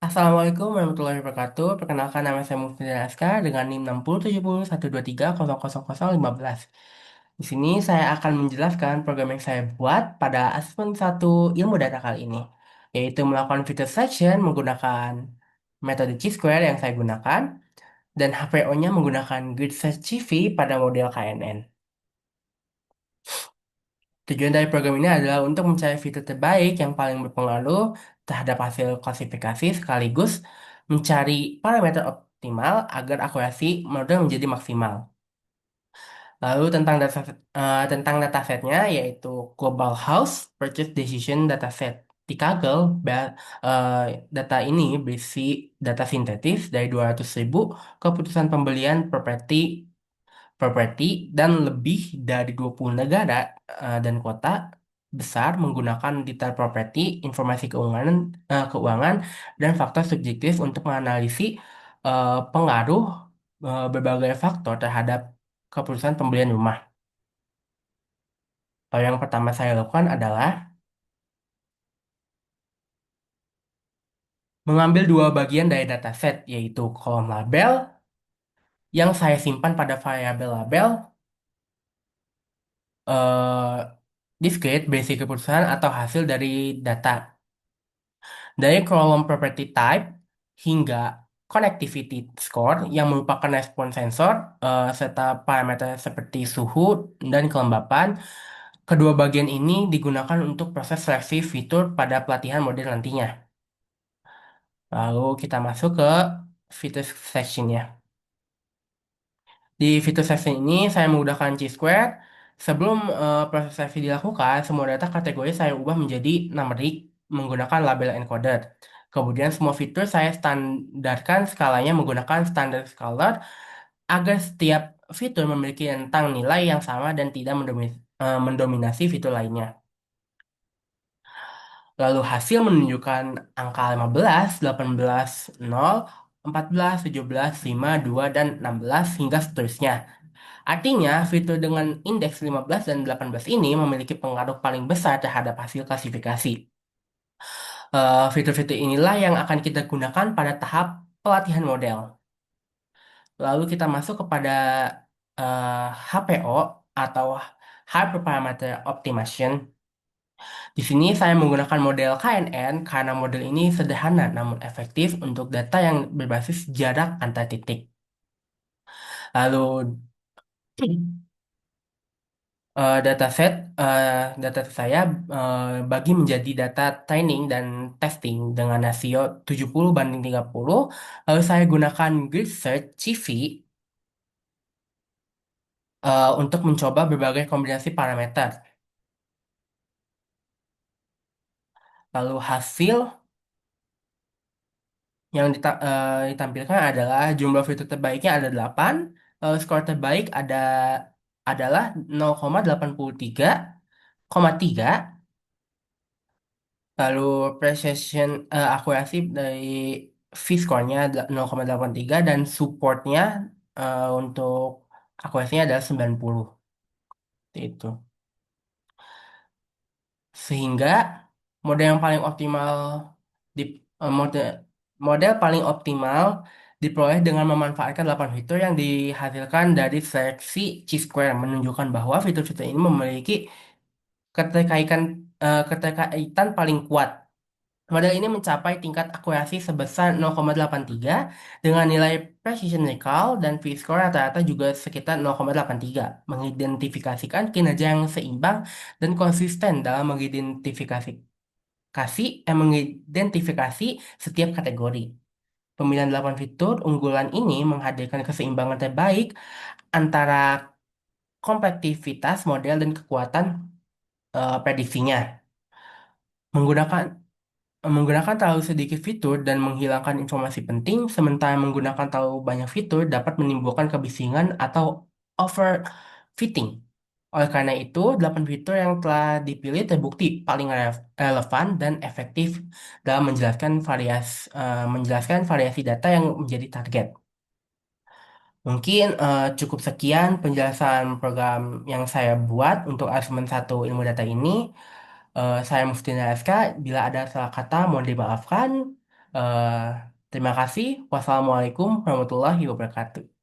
Assalamualaikum warahmatullahi wabarakatuh. Perkenalkan nama saya Mufti Askar dengan NIM 6070120015. Di sini saya akan menjelaskan program yang saya buat pada asesmen satu ilmu data kali ini, yaitu melakukan feature selection menggunakan metode Chi-square yang saya gunakan dan HPO-nya menggunakan grid search CV pada model KNN. Tujuan dari program ini adalah untuk mencari fitur terbaik yang paling berpengaruh terhadap hasil klasifikasi sekaligus mencari parameter optimal agar akurasi model menjadi maksimal. Lalu tentang datasetnya yaitu Global House Purchase Decision Dataset. Di Kaggle, data ini berisi data sintetis dari 200.000 keputusan pembelian properti dan lebih dari 20 negara dan kota besar menggunakan detail properti, informasi keuangan dan faktor subjektif untuk menganalisis pengaruh berbagai faktor terhadap keputusan pembelian rumah. Yang pertama saya lakukan adalah mengambil dua bagian dari dataset, yaitu kolom label yang saya simpan pada variabel label eh, discrete basic keputusan atau hasil dari data. Dari kolom property type hingga connectivity score yang merupakan respon sensor serta parameter seperti suhu dan kelembapan. Kedua bagian ini digunakan untuk proses seleksi fitur pada pelatihan model nantinya. Lalu kita masuk ke fitur sectionnya. Di fitur section ini saya menggunakan Chi-square. Sebelum proses seleksi dilakukan, semua data kategori saya ubah menjadi numerik menggunakan label encoder. Kemudian semua fitur saya standarkan skalanya menggunakan standard scalar agar setiap fitur memiliki rentang nilai yang sama dan tidak mendominasi fitur lainnya. Lalu hasil menunjukkan angka 15, 18, 0, 14, 17, 5, 2, dan 16 hingga seterusnya. Artinya, fitur dengan indeks 15 dan 18 ini memiliki pengaruh paling besar terhadap hasil klasifikasi. Fitur-fitur inilah yang akan kita gunakan pada tahap pelatihan model. Lalu kita masuk kepada eh, HPO atau Hyperparameter Optimization. Di sini saya menggunakan model KNN karena model ini sederhana namun efektif untuk data yang berbasis jarak antar titik. Lalu dataset data saya bagi menjadi data training dan testing dengan rasio 70 banding 30. Lalu saya gunakan grid search CV untuk mencoba berbagai kombinasi parameter. Lalu hasil yang ditampilkan adalah jumlah fitur terbaiknya ada 8. Lalu skor terbaik adalah 0,83,3. Lalu precision akurasi dari V-score-nya 0,83 dan supportnya untuk akurasinya adalah 90. Itu. Sehingga model yang paling optimal di model model paling optimal diperoleh dengan memanfaatkan 8 fitur yang dihasilkan dari seleksi Chi-square menunjukkan bahwa fitur-fitur ini memiliki keterkaitan keterkaitan paling kuat. Model ini mencapai tingkat akurasi sebesar 0,83 dengan nilai precision recall dan V-score rata-rata juga sekitar 0,83, mengidentifikasikan kinerja yang seimbang dan konsisten dalam mengidentifikasi setiap kategori. Pemilihan 8 fitur unggulan ini menghadirkan keseimbangan terbaik antara komplektivitas model dan kekuatan prediksinya. Menggunakan Menggunakan terlalu sedikit fitur dan menghilangkan informasi penting, sementara menggunakan terlalu banyak fitur dapat menimbulkan kebisingan atau overfitting. Oleh karena itu, 8 fitur yang telah dipilih terbukti paling relevan dan efektif dalam menjelaskan variasi data yang menjadi target. Mungkin cukup sekian penjelasan program yang saya buat untuk asesmen satu ilmu data ini. Saya Mufti Naska, bila ada salah kata mohon dimaafkan. Eh, Terima kasih. Wassalamualaikum warahmatullahi wabarakatuh.